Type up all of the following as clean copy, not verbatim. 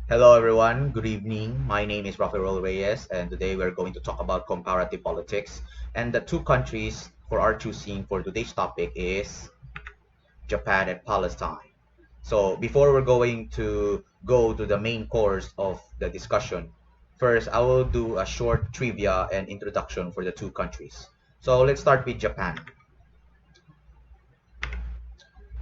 Hello everyone, good evening. My name is Raffy Reyes and today we're going to talk about comparative politics. And the two countries for our choosing for today's topic is Japan and Palestine. So before we're going to go to the main course of the discussion, first I will do a short trivia and introduction for the two countries. So let's start with Japan.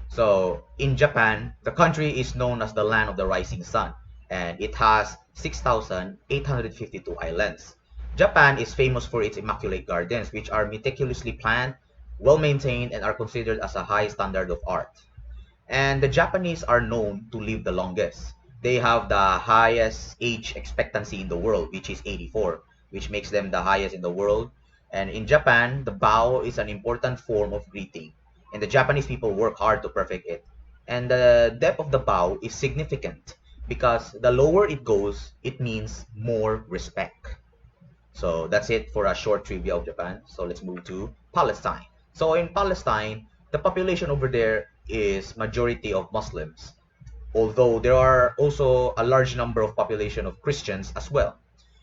So in Japan, the country is known as the land of the rising sun, and it has 6,852 islands. Japan is famous for its immaculate gardens, which are meticulously planned, well maintained, and are considered as a high standard of art. And the Japanese are known to live the longest. They have the highest age expectancy in the world, which is 84, which makes them the highest in the world. And in Japan, the bow is an important form of greeting, and the Japanese people work hard to perfect it. And the depth of the bow is significant because the lower it goes, it means more respect. So that's it for a short trivia of Japan. So let's move to Palestine. So in Palestine, the population over there is majority of Muslims, although there are also a large number of population of Christians as well.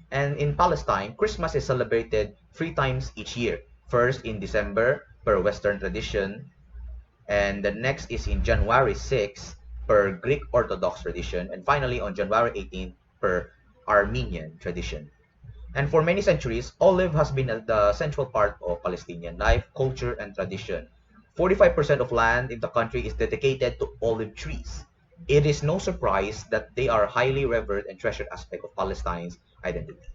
And in Palestine, Christmas is celebrated 3 times each year. First in December per Western tradition, and the next is in January 6th per Greek Orthodox tradition, and finally on January 18th per Armenian tradition. And for many centuries, olive has been the central part of Palestinian life, culture, and tradition. 45% of land in the country is dedicated to olive trees. It is no surprise that they are highly revered and treasured aspect of Palestine's identity.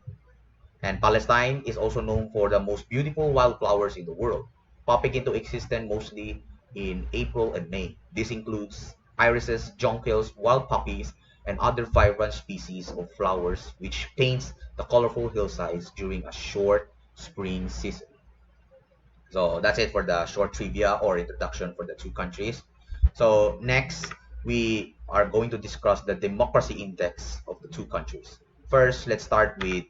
And Palestine is also known for the most beautiful wildflowers in the world, popping into existence mostly in April and May. This includes irises, jonquils, wild poppies, and other vibrant species of flowers which paints the colorful hillsides during a short spring season. So that's it for the short trivia or introduction for the two countries. So next, we are going to discuss the democracy index of the two countries. First, let's start with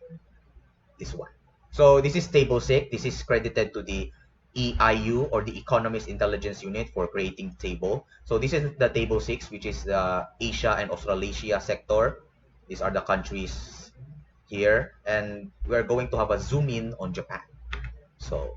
this one. So this is table 6. This is credited to the EIU or the Economist Intelligence Unit for creating table. So this is the table 6, which is the Asia and Australasia sector. These are the countries here, and we're going to have a zoom in on Japan. So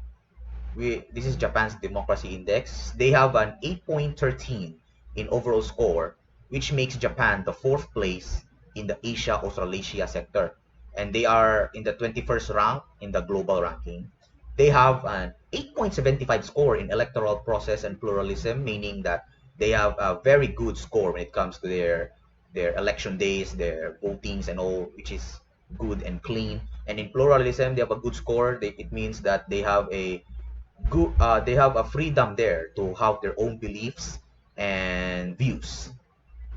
this is Japan's democracy index. They have an 8.13 in overall score, which makes Japan the fourth place in the Asia Australasia sector, and they are in the 21st rank in the global ranking. They have an 8.75 score in electoral process and pluralism, meaning that they have a very good score when it comes to their election days, their votings and all, which is good and clean. And in pluralism, they have a good score. It means that they have a good, they have a freedom there to have their own beliefs and views.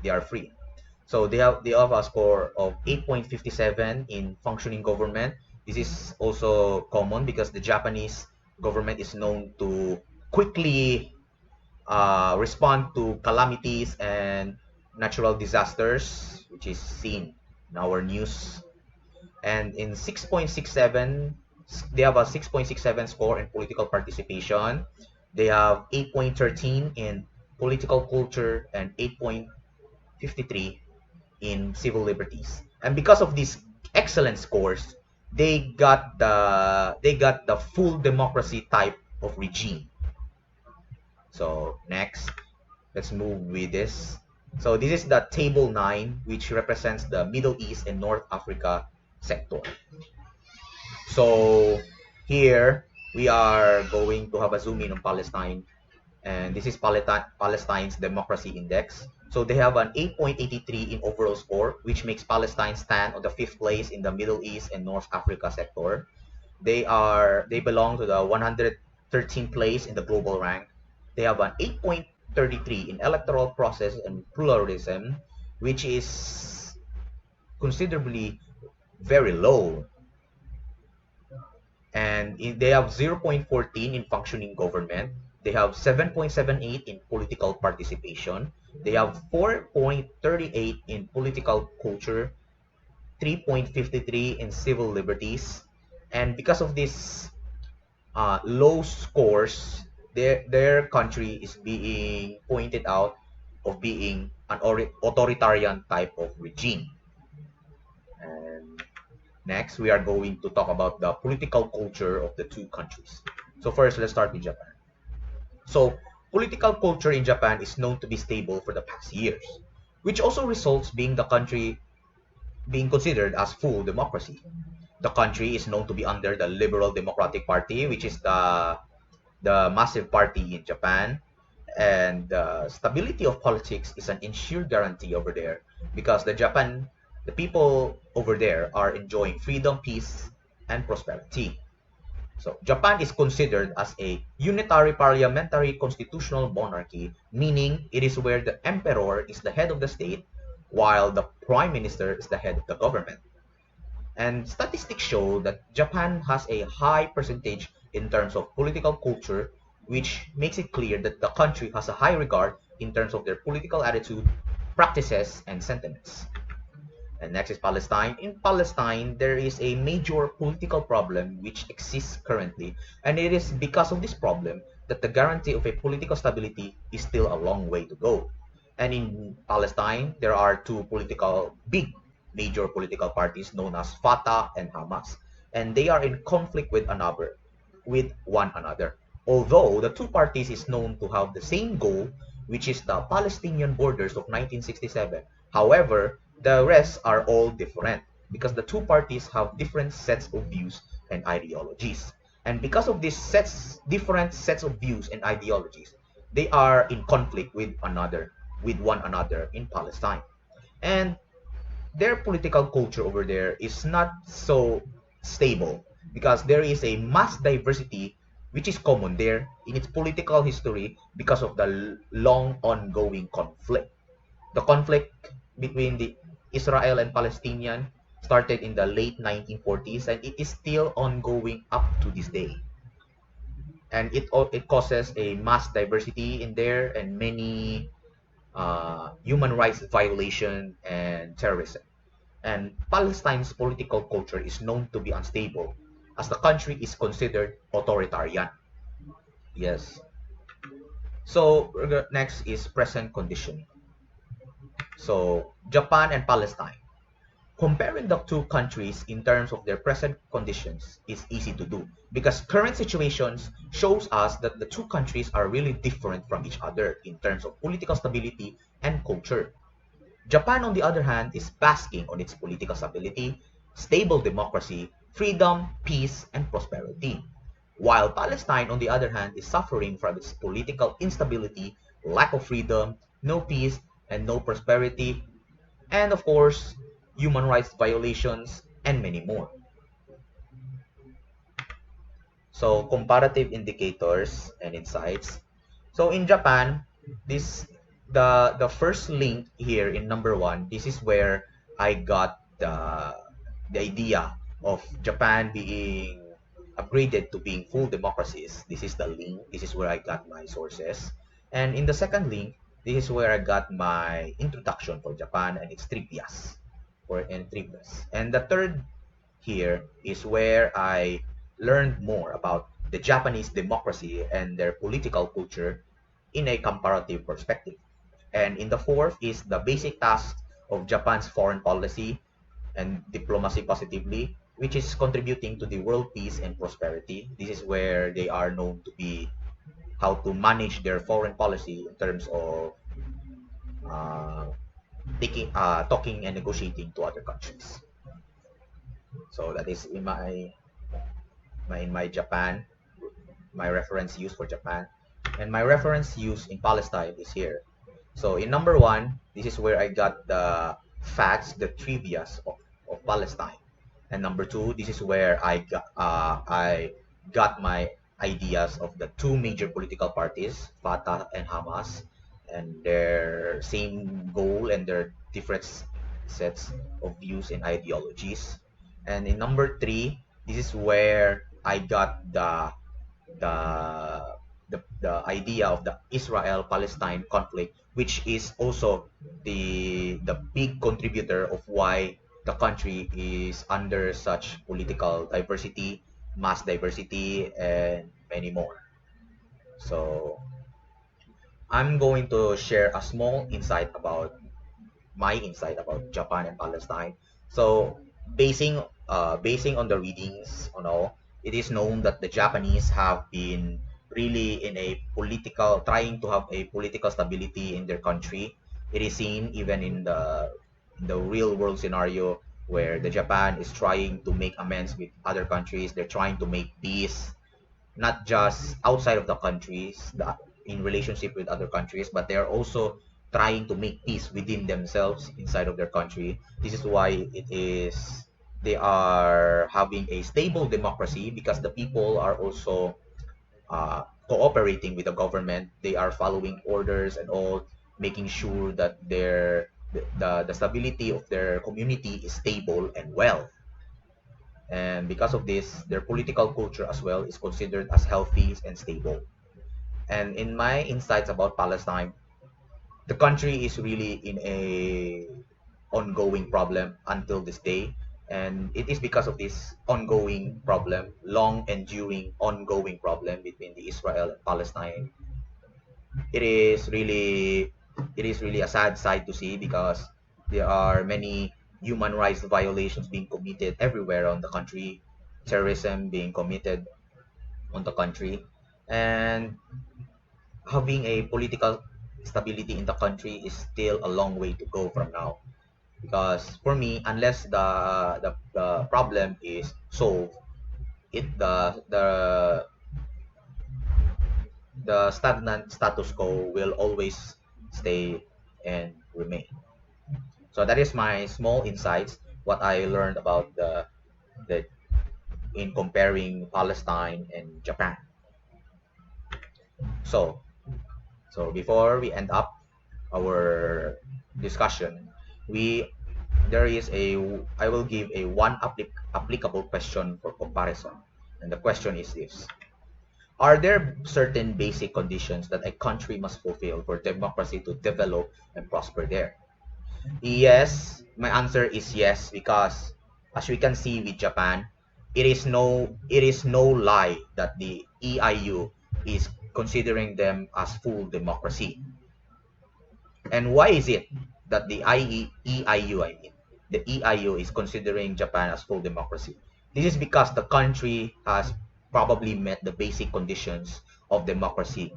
They are free. So they have a score of 8.57 in functioning government. This is also common because the Japanese government is known to quickly respond to calamities and natural disasters, which is seen in our news. And in 6.67, they have a 6.67 score in political participation. They have 8.13 in political culture and 8.53 in civil liberties. And because of these excellent scores, they got the full democracy type of regime. So next, let's move with this. So this is the table 9, which represents the Middle East and North Africa sector. So here we are going to have a zoom in on Palestine, and this is Palestine's democracy index. So they have an 8.83 in overall score, which makes Palestine stand on the fifth place in the Middle East and North Africa sector. They belong to the 113th place in the global rank. They have an 8.33 in electoral process and pluralism, which is considerably very low. And they have 0.14 in functioning government. They have 7.78 in political participation. They have 4.38 in political culture, 3.53 in civil liberties. And because of this low scores, their country is being pointed out of being an authoritarian type of regime. And next, we are going to talk about the political culture of the two countries. So first, let's start with Japan. So political culture in Japan is known to be stable for the past years, which also results being the country being considered as full democracy. The country is known to be under the Liberal Democratic Party, which is the massive party in Japan. And the stability of politics is an ensured guarantee over there because the people over there are enjoying freedom, peace, and prosperity. So Japan is considered as a unitary parliamentary constitutional monarchy, meaning it is where the emperor is the head of the state while the prime minister is the head of the government. And statistics show that Japan has a high percentage in terms of political culture, which makes it clear that the country has a high regard in terms of their political attitude, practices, and sentiments. And next is Palestine. In Palestine, there is a major political problem which exists currently, and it is because of this problem that the guarantee of a political stability is still a long way to go. And in Palestine, there are two big major political parties known as Fatah and Hamas, and they are in conflict with one another. Although the two parties is known to have the same goal, which is the Palestinian borders of 1967. However, the rest are all different because the two parties have different sets of views and ideologies. And because of these different sets of views and ideologies, they are in conflict with one another in Palestine. And their political culture over there is not so stable because there is a mass diversity which is common there in its political history because of the long ongoing conflict. The conflict between the Israel and Palestinian started in the late 1940s and it is still ongoing up to this day. And it causes a mass diversity in there and many human rights violation and terrorism. And Palestine's political culture is known to be unstable as the country is considered authoritarian. Yes. So next is present condition. So Japan and Palestine. Comparing the two countries in terms of their present conditions is easy to do because current situations shows us that the two countries are really different from each other in terms of political stability and culture. Japan, on the other hand, is basking on its political stability, stable democracy, freedom, peace, and prosperity. While Palestine, on the other hand, is suffering from its political instability, lack of freedom, no peace, and no prosperity, and of course, human rights violations, and many more. So, comparative indicators and insights. So, in Japan, this the first link here in number one. This is where I got the idea of Japan being upgraded to being full democracies. This is the link. This is where I got my sources. And in the second link, this is where I got my introduction for Japan and its trivias and trivias. And the third here is where I learned more about the Japanese democracy and their political culture in a comparative perspective. And in the fourth is the basic task of Japan's foreign policy and diplomacy positively, which is contributing to the world peace and prosperity. This is where they are known to be how to manage their foreign policy in terms of uh, talking and negotiating to other countries. So that is in my Japan, my reference use for Japan, and my reference use in Palestine is here. So in number one, this is where I got the facts, the trivias of Palestine. And number two, this is where I got my ideas of the two major political parties, Fatah and Hamas, and their same goal and their different sets of views and ideologies. And in number three, this is where I got the the idea of the Israel-Palestine conflict, which is also the big contributor of why the country is under such political diversity, mass diversity, and many more. So I'm going to share a small insight about my insight about Japan and Palestine. So basing on the readings, it is known that the Japanese have been really in a political, trying to have a political stability in their country. It is seen even in the real world scenario where the Japan is trying to make amends with other countries. They're trying to make peace, not just outside of the countries, in relationship with other countries, but they are also trying to make peace within themselves inside of their country. This is why they are having a stable democracy because the people are also cooperating with the government. They are following orders and all, making sure that the stability of their community is stable and well. And because of this, their political culture as well is considered as healthy and stable. And in my insights about Palestine, the country is really in a ongoing problem until this day. And it is because of this ongoing problem, long enduring ongoing problem between the Israel and Palestine. It is really it is really a sad sight to see because there are many human rights violations being committed everywhere on the country, terrorism being committed on the country, and having a political stability in the country is still a long way to go from now. Because for me, unless the problem is solved, it the stagnant status quo will always stay and remain. So that is my small insights, what I learned about the in comparing Palestine and Japan. So so before we end up our discussion, we there is a I will give a one applicable question for comparison. And the question is this: are there certain basic conditions that a country must fulfill for democracy to develop and prosper there? Yes, my answer is yes, because as we can see with Japan, it is no lie that the EIU is considering them as full democracy. And why is it that the EIU is considering Japan as full democracy? This is because the country has probably met the basic conditions of democracy.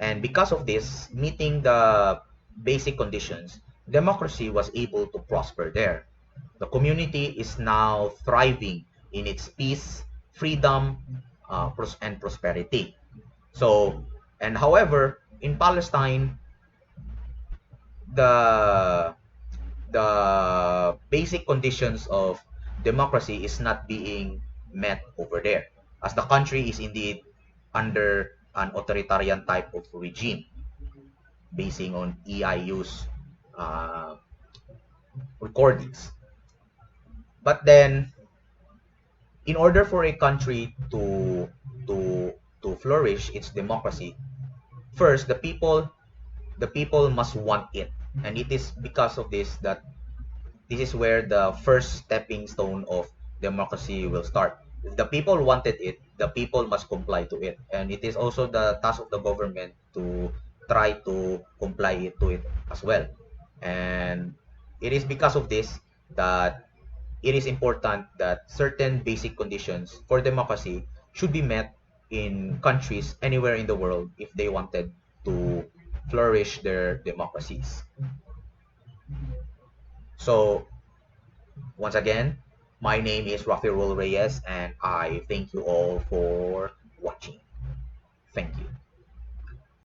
And because of this, meeting the basic conditions, democracy was able to prosper there. The community is now thriving in its peace, freedom, and prosperity. So, and however, in Palestine, the the basic conditions of democracy is not being met over there, as the country is indeed under an authoritarian type of regime basing on EIU's uh, recordings. But then, in order for a country to to flourish its democracy, first the people must want it, and it is because of this that this is where the first stepping stone of democracy will start. If the people wanted it, the people must comply to it. And it is also the task of the government to try to comply to it as well. And it is because of this that it is important that certain basic conditions for democracy should be met in countries anywhere in the world if they wanted to flourish their democracies. So once again, my name is Raffy Reyes, and I thank you all for